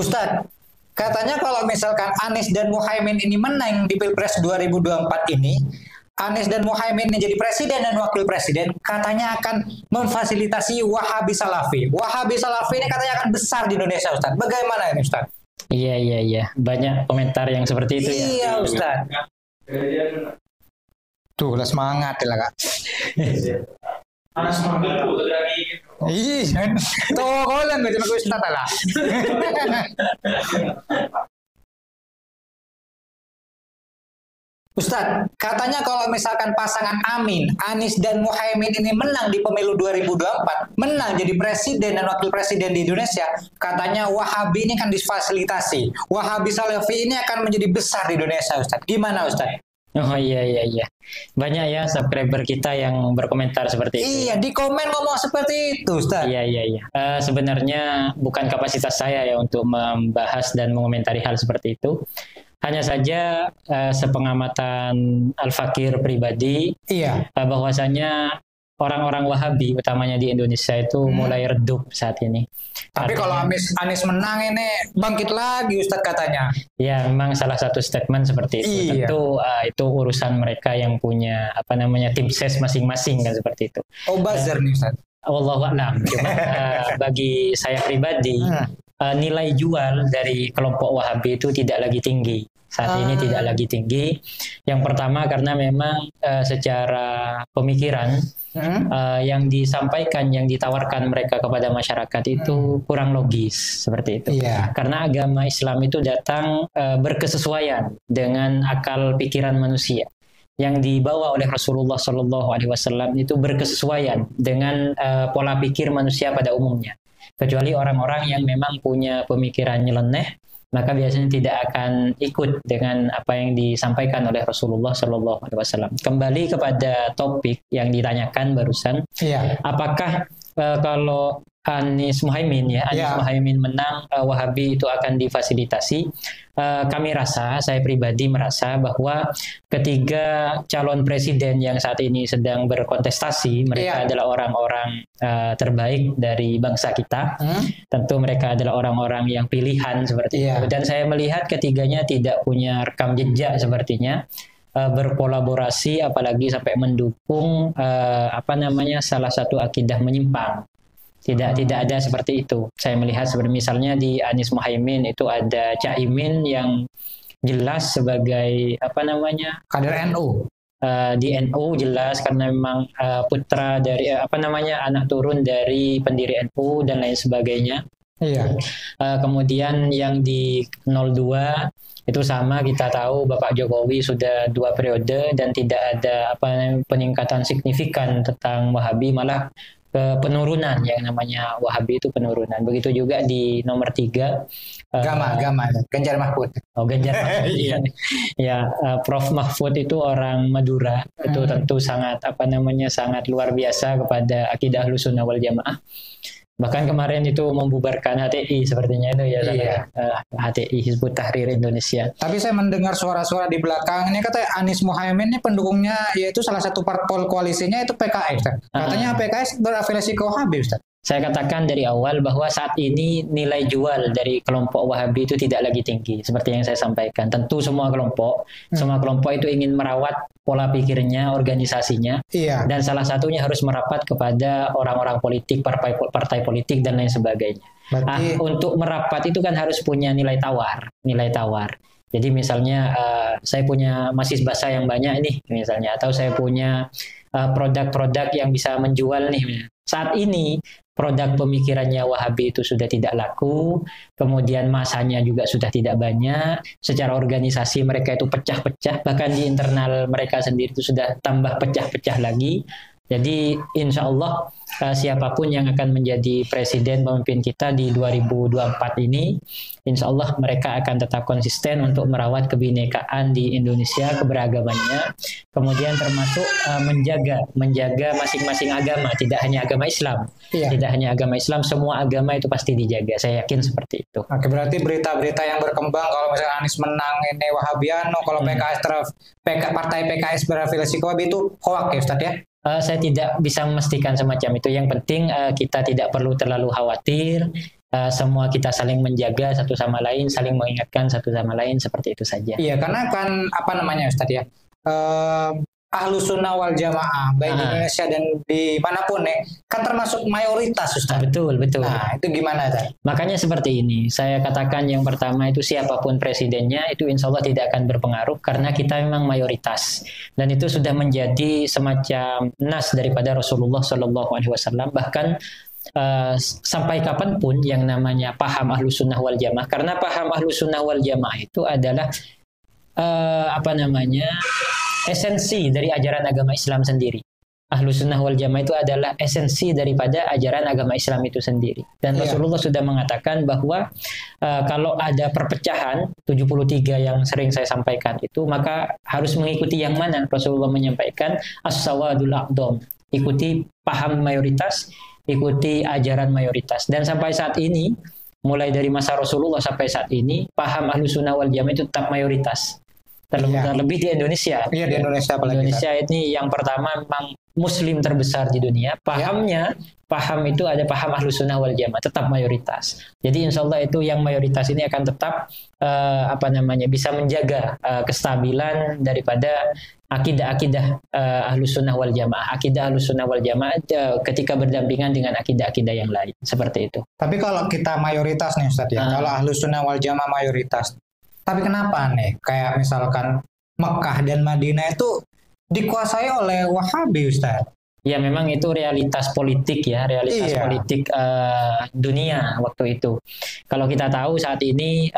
Ustadz, katanya kalau misalkan Anies dan Muhaimin ini menang di Pilpres 2024 ini, Anies dan Muhaimin ini jadi presiden dan wakil presiden, katanya akan memfasilitasi Wahabi Salafi. Wahabi Salafi ini katanya akan besar di Indonesia, Ustadz. Bagaimana ini, Ustadz? Iya, iya, iya. Banyak komentar yang seperti itu ya. Iya, Ustadz. Tuh, lah semangat lah, Kak. Anak semangat tuh lagi. Iya, tuh kau lah nggak cuma Ustadz lah. Ustadz, katanya kalau misalkan pasangan Amin, Anies dan Muhaimin ini menang di pemilu 2024, menang jadi presiden dan wakil presiden di Indonesia, katanya Wahabi ini kan difasilitasi. Wahabi Salafi ini akan menjadi besar di Indonesia, Ustadz. Gimana, Ustadz? Oh iya, iya, iya. Banyak ya subscriber kita yang berkomentar seperti itu. Iya, di komen ngomong seperti itu, Ustadz. Iya, iya, iya. Sebenarnya bukan kapasitas saya ya untuk membahas dan mengomentari hal seperti itu. Hanya saja sepengamatan Al-Fakir pribadi, Iya. Bahwasanya orang-orang Wahabi, utamanya di Indonesia itu mulai redup saat ini. Tapi kalau Anies menang ini bangkit lagi, Ustadz katanya. Ya, memang salah satu statement seperti itu. Iya. Tentu itu urusan mereka yang punya tim ses masing-masing kan seperti itu. Oh, buzzer nih, Ustadz. Wallahu a'lam. Cuma bagi saya pribadi, nilai jual dari kelompok Wahabi itu tidak lagi tinggi. Saat ini tidak lagi tinggi. Yang pertama karena memang secara pemikiran yang disampaikan, yang ditawarkan mereka kepada masyarakat itu kurang logis seperti itu. Iya. Karena agama Islam itu datang berkesesuaian dengan akal pikiran manusia. Yang dibawa oleh Rasulullah Shallallahu Alaihi Wasallam itu berkesesuaian dengan pola pikir manusia pada umumnya. Kecuali orang-orang yang memang punya pemikiran nyeleneh, maka biasanya tidak akan ikut dengan apa yang disampaikan oleh Rasulullah Shallallahu Alaihi Wasallam. Kembali kepada topik yang ditanyakan barusan, apakah kalau Anies Muhaimin Muhaimin menang, Wahabi itu akan difasilitasi? Saya pribadi merasa bahwa ketiga calon presiden yang saat ini sedang berkontestasi, mereka adalah orang-orang terbaik dari bangsa kita. Tentu mereka adalah orang-orang yang pilihan seperti itu. Dan saya melihat ketiganya tidak punya rekam jejak sepertinya berkolaborasi, apalagi sampai mendukung salah satu akidah menyimpang. Tidak ada seperti itu. Saya melihat seperti misalnya di Anies Muhaimin itu ada Caimin yang jelas sebagai kader NU. Di NU jelas karena memang putra dari anak turun dari pendiri NU dan lain sebagainya. Iya. Kemudian yang di 02 itu sama, kita tahu Bapak Jokowi sudah 2 periode dan tidak ada peningkatan signifikan tentang Wahabi, malah penurunan, yang namanya Wahabi itu penurunan. Begitu juga di nomor 3 Gama Ganjar Mahfud. Oh, Ganjar Mahfud. Ya, Prof Mahfud itu orang Madura. Itu tentu sangat sangat luar biasa kepada akidah Ahlussunnah wal Jamaah. Bahkan kemarin itu membubarkan HTI sepertinya itu ya. HTI, Hizbut Tahrir Indonesia. Tapi saya mendengar suara-suara di belakang ini katanya Anies Muhaimin ini pendukungnya, yaitu salah satu parpol koalisinya itu PKS. Katanya PKS berafiliasi ke Wahabi, Ustaz. Saya katakan dari awal bahwa saat ini nilai jual dari kelompok Wahabi itu tidak lagi tinggi. Seperti yang saya sampaikan. Tentu semua kelompok itu ingin merawat pola pikirnya, organisasinya. Iya. Dan salah satunya harus merapat kepada orang-orang politik, partai politik, dan lain sebagainya. Berarti untuk merapat itu kan harus punya nilai tawar. Jadi misalnya saya punya mahasiswa yang banyak nih misalnya, atau saya punya produk-produk yang bisa menjual nih. Saat ini produk pemikirannya Wahabi itu sudah tidak laku, kemudian masanya juga sudah tidak banyak, secara organisasi mereka itu pecah-pecah, bahkan di internal mereka sendiri itu sudah tambah pecah-pecah lagi. Jadi insya Allah siapapun yang akan menjadi presiden pemimpin kita di 2024 ini, insya Allah mereka akan tetap konsisten untuk merawat kebinekaan di Indonesia, keberagamannya, kemudian termasuk menjaga masing-masing agama, tidak hanya agama Islam. Tidak hanya agama Islam, semua agama itu pasti dijaga. Saya yakin seperti itu. Oke, berarti berita-berita yang berkembang kalau misalnya Anies menang ini Wahabiano, kalau partai PKS berafiliasi ke Wahabi itu hoak ya Ustaz ya? Saya tidak bisa memastikan semacam itu. Yang penting kita tidak perlu terlalu khawatir. semua kita saling menjaga satu sama lain, saling mengingatkan satu sama lain, seperti itu saja. Iya, karena kan apa namanya Ustadz ya, Ahlus Sunnah wal Jamaah baik di Indonesia dan dimanapun nih kan termasuk mayoritas Ustadz. Betul. Nah itu gimana Ustadz? Makanya seperti ini, saya katakan yang pertama itu siapapun presidennya itu insya Allah tidak akan berpengaruh karena kita memang mayoritas, dan itu sudah menjadi semacam nas daripada Rasulullah Shallallahu Alaihi Wasallam. Bahkan sampai kapanpun yang namanya paham Ahlus Sunnah wal Jamaah, karena paham Ahlus Sunnah wal Jamaah itu adalah esensi dari ajaran agama Islam sendiri. Ahlus Sunnah wal Jamaah itu adalah esensi daripada ajaran agama Islam itu sendiri. Dan Rasulullah sudah mengatakan bahwa kalau ada perpecahan 73 yang sering saya sampaikan itu, maka harus mengikuti yang mana? Rasulullah menyampaikan as-sawadul aqdam, ikuti paham mayoritas, ikuti ajaran mayoritas. Dan sampai saat ini, mulai dari masa Rasulullah sampai saat ini, paham Ahlus Sunnah wal Jamaah itu tetap mayoritas. Terlebih di Indonesia. Iya, di Indonesia apalagi. Indonesia ini yang pertama memang Muslim terbesar di dunia. Pahamnya, paham itu ada paham Ahlus Sunnah wal Jamaah, tetap mayoritas. Jadi insya Allah itu yang mayoritas ini akan tetap bisa menjaga kestabilan daripada akidah-akidah Ahlus Sunnah wal Jamaah. Akidah Ahlus Sunnah wal Jamaah ketika berdampingan dengan akidah-akidah yang lain, seperti itu. Tapi kalau kita mayoritas nih Ustadz ya, kalau Ahlus Sunnah wal Jamaah mayoritas, tapi kenapa nih kayak misalkan Mekah dan Madinah itu dikuasai oleh Wahabi Ustadz? Ya memang itu realitas politik ya, politik dunia waktu itu. Kalau kita tahu saat ini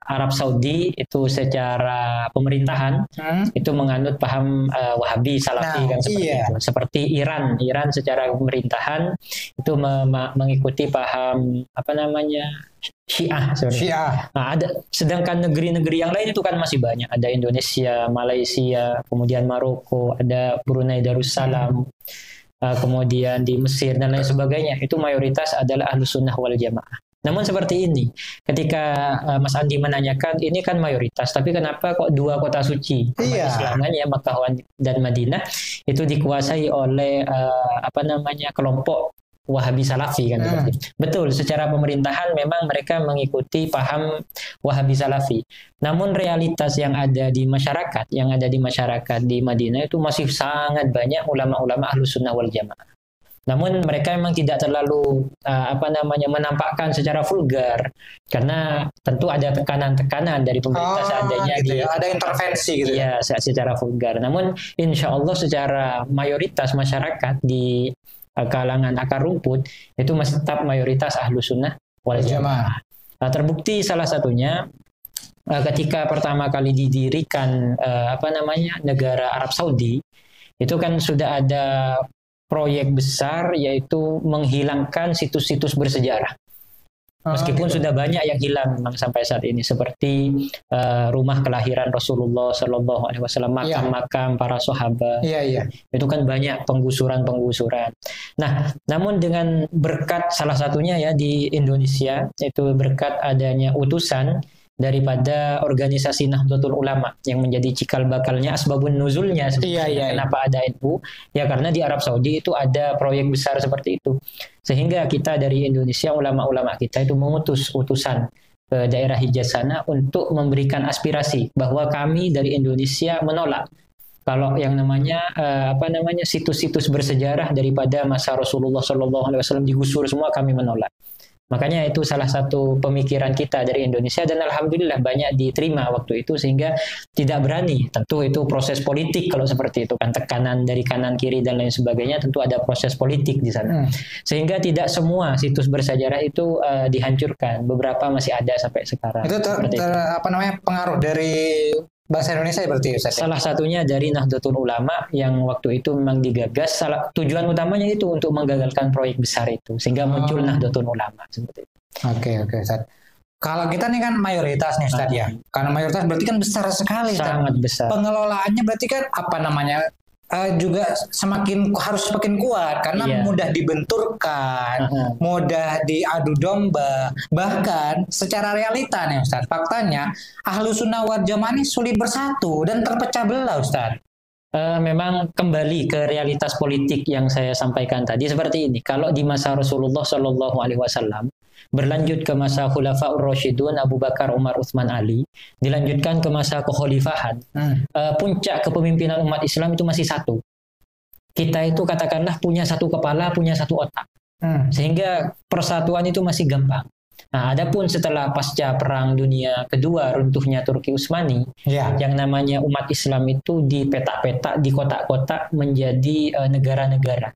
Arab Saudi itu secara pemerintahan itu menganut paham Wahabi Salafi kan seperti itu. Seperti Iran secara pemerintahan itu mengikuti paham Syiah. Nah, sedangkan negeri-negeri yang lain itu kan masih banyak. Ada Indonesia, Malaysia, kemudian Maroko, ada Brunei Darussalam, kemudian di Mesir dan lain sebagainya. Itu mayoritas adalah Ahlus Sunnah wal Jamaah. Namun seperti ini, ketika Mas Andi menanyakan, ini kan mayoritas, tapi kenapa kok dua kota suci Islam ya, Makkah dan Madinah itu dikuasai oleh kelompok Wahabi Salafi kan seperti. Betul, secara pemerintahan memang mereka mengikuti paham Wahabi Salafi. Namun realitas yang ada di masyarakat, di Madinah itu masih sangat banyak ulama-ulama Ahlus Sunnah wal Jamaah. Namun mereka memang tidak terlalu menampakkan secara vulgar karena tentu ada tekanan-tekanan dari pemerintah seandainya ada intervensi gitu ya secara vulgar. Namun insya Allah secara mayoritas masyarakat di kalangan akar rumput itu masih tetap mayoritas Ahlus Sunnah wal Jamaah. Terbukti salah satunya ketika pertama kali didirikan negara Arab Saudi itu kan sudah ada proyek besar yaitu menghilangkan situs-situs bersejarah. Meskipun sudah banyak yang hilang memang sampai saat ini, seperti rumah kelahiran Rasulullah Shallallahu Alaihi Wasallam, makam-makam para sahabat, itu kan banyak penggusuran. Nah, namun dengan berkat salah satunya ya di Indonesia itu berkat adanya utusan daripada organisasi Nahdlatul Ulama yang menjadi cikal bakalnya, asbabun nuzulnya kenapa ada NU ya karena di Arab Saudi itu ada proyek besar seperti itu, sehingga kita dari Indonesia, ulama-ulama kita itu mengutus utusan ke daerah Hijaz sana untuk memberikan aspirasi bahwa kami dari Indonesia menolak kalau yang namanya situs-situs bersejarah daripada masa Rasulullah SAW digusur semua, kami menolak. Makanya itu salah satu pemikiran kita dari Indonesia dan alhamdulillah banyak diterima waktu itu, sehingga tidak berani. Tentu itu proses politik kalau seperti itu kan, tekanan dari kanan kiri dan lain sebagainya, tentu ada proses politik di sana. Sehingga tidak semua situs bersejarah itu dihancurkan. Beberapa masih ada sampai sekarang. Itu pengaruh dari bahasa Indonesia berarti Ustaz? Salah satunya dari Nahdlatul Ulama yang waktu itu memang digagas. Tujuan utamanya itu untuk menggagalkan proyek besar itu, sehingga muncul Nahdlatul Ulama seperti itu. Oke Ustaz. Kalau kita nih kan mayoritas nih Ustaz ya. Karena mayoritas berarti kan besar sekali. Sangat besar. Pengelolaannya berarti kan juga harus semakin kuat karena mudah dibenturkan, mudah diadu domba. Bahkan secara realita nih Ustaz, faktanya Ahlus Sunnah wal Jamaah ini sulit bersatu dan terpecah belah Ustaz. Memang kembali ke realitas politik yang saya sampaikan tadi seperti ini. Kalau di masa Rasulullah SAW berlanjut ke masa Khulafaur Rasyidun Abu Bakar, Umar, Utsman, Ali, dilanjutkan ke masa kekhalifahan. Puncak kepemimpinan umat Islam itu masih satu. Kita itu katakanlah punya satu kepala, punya satu otak. Sehingga persatuan itu masih gampang. Nah, adapun setelah pasca Perang Dunia Kedua, runtuhnya Turki Utsmani, yang namanya umat Islam itu dipetak-petak, di kotak-kotak menjadi negara-negara.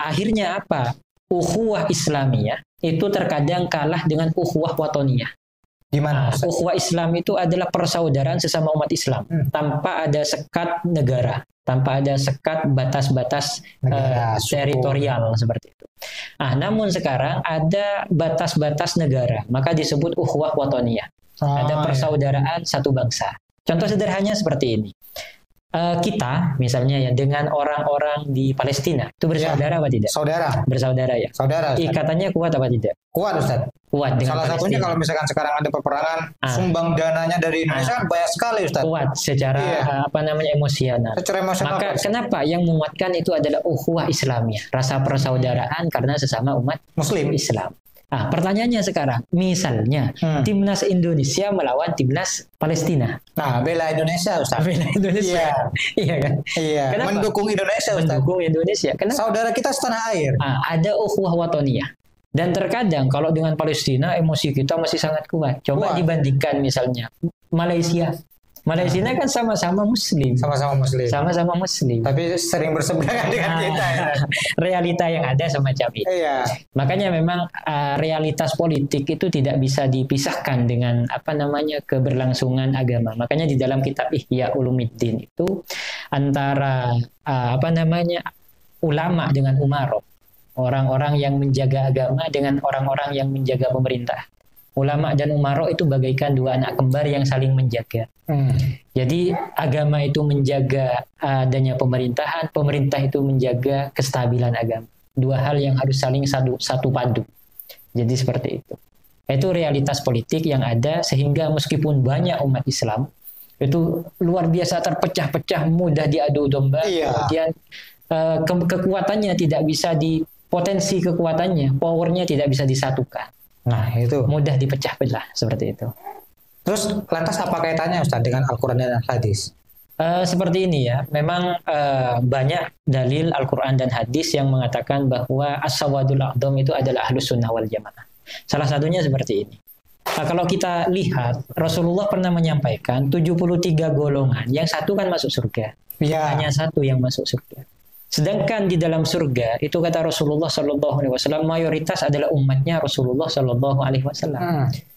Akhirnya apa? Ukhuwah Islamiyah itu terkadang kalah dengan ukhuwah watoniyah. Gimana? Ukhuwah Islam itu adalah persaudaraan sesama umat Islam tanpa ada sekat negara, tanpa ada sekat batas-batas teritorial seperti itu. Namun sekarang ada batas-batas negara, maka disebut ukhuwah watoniyah. Ada persaudaraan satu bangsa. Contoh sederhananya seperti ini. Kita misalnya ya dengan orang-orang di Palestina itu bersaudara apa tidak? Bersaudara ya. Ikatannya kuat apa tidak? Kuat, Ustaz. Kuat dengan Salah satunya kalau misalkan sekarang ada peperangan, sumbang dananya dari Indonesia kan banyak sekali, Ustaz. Kuat secara emosional. Secara emosional. Maka kenapa yang menguatkan itu adalah ukhuwah Islamiyah, rasa persaudaraan karena sesama umat Muslim Islam. Pertanyaannya sekarang, misalnya timnas Indonesia melawan timnas Palestina. Bela Indonesia, Ustaz. Bela Indonesia. Iya kan? Iya. Kenapa? Mendukung Indonesia, Ustaz. Mendukung Indonesia. Kenapa? Saudara kita setanah air. Ada ukhuwah watoniyah. Dan terkadang kalau dengan Palestina emosi kita masih sangat kuat. Coba dibandingkan misalnya Malaysia. Malaysia kan sama-sama Muslim. Sama-sama Muslim. Tapi sering berseberangan dengan kita. Ya. Realita yang ada semacam itu. Iya. Makanya memang realitas politik itu tidak bisa dipisahkan dengan keberlangsungan agama. Makanya di dalam kitab Ihya Ulumuddin itu antara ulama dengan umaro. Orang-orang yang menjaga agama dengan orang-orang yang menjaga pemerintah. Ulama dan umaro itu bagaikan dua anak kembar yang saling menjaga. Jadi agama itu menjaga adanya pemerintahan, pemerintah itu menjaga kestabilan agama. Dua hal yang harus saling satu padu. Jadi seperti itu. Itu realitas politik yang ada sehingga meskipun banyak umat Islam itu luar biasa terpecah-pecah, mudah diadu domba. Kemudian kekuatannya tidak bisa potensi kekuatannya, powernya tidak bisa disatukan. Itu mudah dipecah belah seperti itu. Terus lantas apa kaitannya Ustaz dengan Al-Quran dan hadis? Seperti ini ya, memang banyak dalil Al-Quran dan hadis yang mengatakan bahwa as-sawadul a'dham itu adalah ahlus sunnah wal jamaah. Salah satunya seperti ini. Kalau kita lihat, Rasulullah pernah menyampaikan 73 golongan, yang satu kan masuk surga. Hanya satu yang masuk surga. Sedangkan di dalam surga itu kata Rasulullah SAW mayoritas adalah umatnya Rasulullah SAW.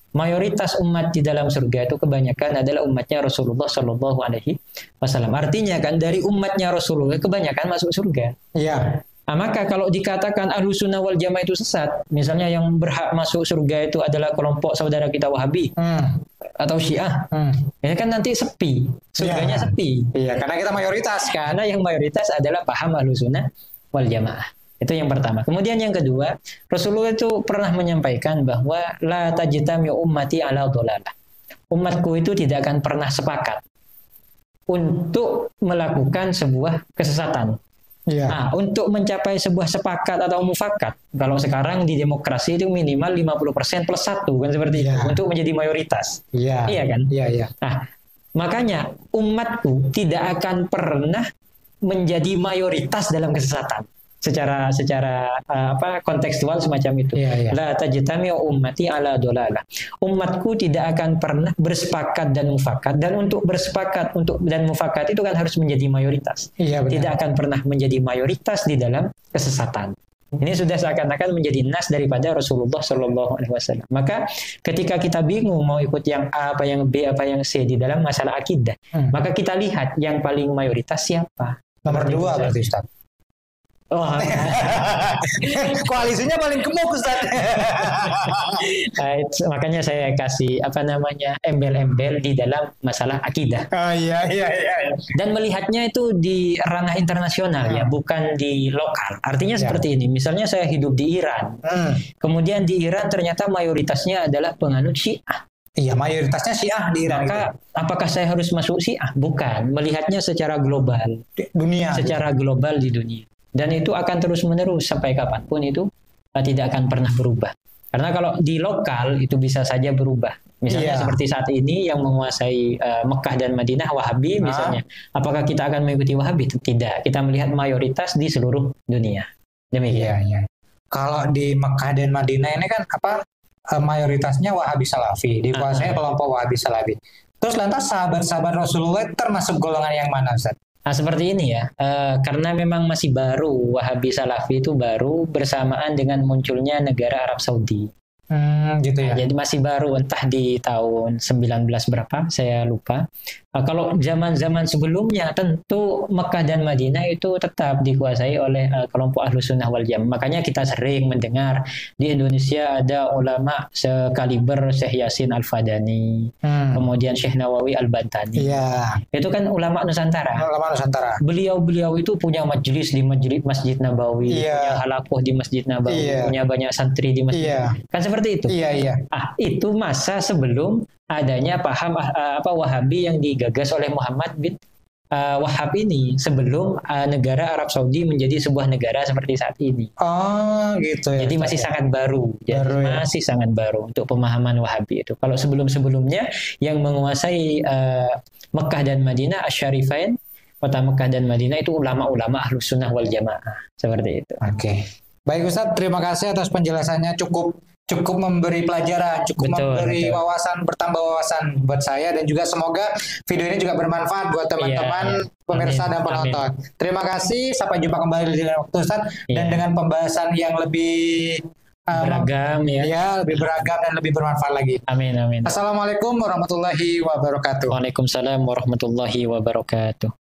Mayoritas umat di dalam surga itu kebanyakan adalah umatnya Rasulullah SAW. Artinya kan dari umatnya Rasulullah kebanyakan masuk surga. Maka kalau dikatakan Ahlus Sunnah wal Jamaah itu sesat, misalnya yang berhak masuk surga itu adalah kelompok saudara kita Wahabi atau Syiah, ya kan nanti sepi, surganya sepi. Karena kita mayoritas. Karena yang mayoritas adalah paham Ahlus Sunnah wal Jamaah. Itu yang pertama. Kemudian yang kedua, Rasulullah itu pernah menyampaikan bahwa la tajtami'u ummati ala dhalalah. Umatku itu tidak akan pernah sepakat untuk melakukan sebuah kesesatan. Untuk mencapai sebuah sepakat atau mufakat, kalau sekarang di demokrasi itu minimal 50% plus 1 kan seperti itu untuk menjadi mayoritas. Iya kan? Makanya umatku tidak akan pernah menjadi mayoritas dalam kesesatan. Secara kontekstual semacam itu. La tajtami'u ummati ala dhalalah. Umatku tidak akan pernah bersepakat dan mufakat, dan untuk bersepakat dan mufakat itu kan harus menjadi mayoritas. Tidak akan pernah menjadi mayoritas di dalam kesesatan. Ini sudah seakan-akan menjadi nas daripada Rasulullah SAW. Maka ketika kita bingung mau ikut yang A, apa yang B, apa yang C di dalam masalah akidah, maka kita lihat yang paling mayoritas siapa. Nomor 2 berarti Ustaz. Koalisinya paling gemuk Ustaz. Makanya saya kasih embel-embel di dalam masalah akidah. Dan melihatnya itu di ranah internasional ya, bukan di lokal. Artinya seperti ini. Misalnya saya hidup di Iran. Kemudian di Iran ternyata mayoritasnya adalah penganut Syiah. Mayoritasnya Syiah di Iran. Maka apakah saya harus masuk Syiah? Bukan. Melihatnya secara global. Dunia. Secara global di dunia. Dan itu akan terus-menerus sampai kapanpun itu tidak akan pernah berubah. Karena kalau di lokal itu bisa saja berubah. Misalnya Iya. seperti saat ini yang menguasai Mekah dan Madinah Wahabi misalnya. Apakah kita akan mengikuti Wahabi? Tidak. Kita melihat mayoritas di seluruh dunia. Demikian. Iya. Kalau di Mekah dan Madinah ini kan mayoritasnya Wahabi Salafi, dikuasai kelompok Wahabi Salafi. Terus lantas sahabat-sahabat Rasulullah termasuk golongan yang mana, Ustaz? Nah, seperti ini ya, karena memang masih baru, Wahabi Salafi itu baru bersamaan dengan munculnya negara Arab Saudi. Gitu ya. Nah, jadi masih baru, entah di tahun 19 berapa, saya lupa. Kalau zaman-zaman sebelumnya, tentu Mekah dan Madinah itu tetap dikuasai oleh kelompok Ahlus Sunnah wal Jamaah. Makanya kita sering mendengar di Indonesia ada ulama sekaliber Syekh Yasin Al-Fadani, kemudian Syekh Nawawi Al-Bantani. Iya. Itu kan ulama Nusantara. Ulama Nusantara. Beliau itu punya majelis di Masjid Nabawi, Iya. punya halakoh di Masjid Nabawi, Iya. punya banyak santri di masjid. Iya. Kan seperti itu. Iya. Itu masa sebelum adanya paham Wahabi yang digagas oleh Muhammad bin Wahab ini, sebelum negara Arab Saudi menjadi sebuah negara seperti saat ini. Oh, gitu ya. Jadi masih sangat baru. Baru ya. Masih sangat baru untuk pemahaman Wahabi itu. Kalau sebelum-sebelumnya yang menguasai Mekah dan Madinah Asy-Syarifain, kota Mekah dan Madinah itu ulama-ulama Ahlus Sunnah wal Jamaah. Seperti itu. Oke. Baik Ustadz, terima kasih atas penjelasannya, cukup memberi pelajaran, cukup memberi wawasan, bertambah wawasan buat saya, dan juga semoga video ini juga bermanfaat buat teman-teman pemirsa dan penonton. Terima kasih, sampai jumpa kembali dengan waktu Ustadz dan dengan pembahasan yang lebih beragam ya, lebih beragam dan lebih bermanfaat lagi. Amin. Assalamualaikum warahmatullahi wabarakatuh. Waalaikumsalam warahmatullahi wabarakatuh.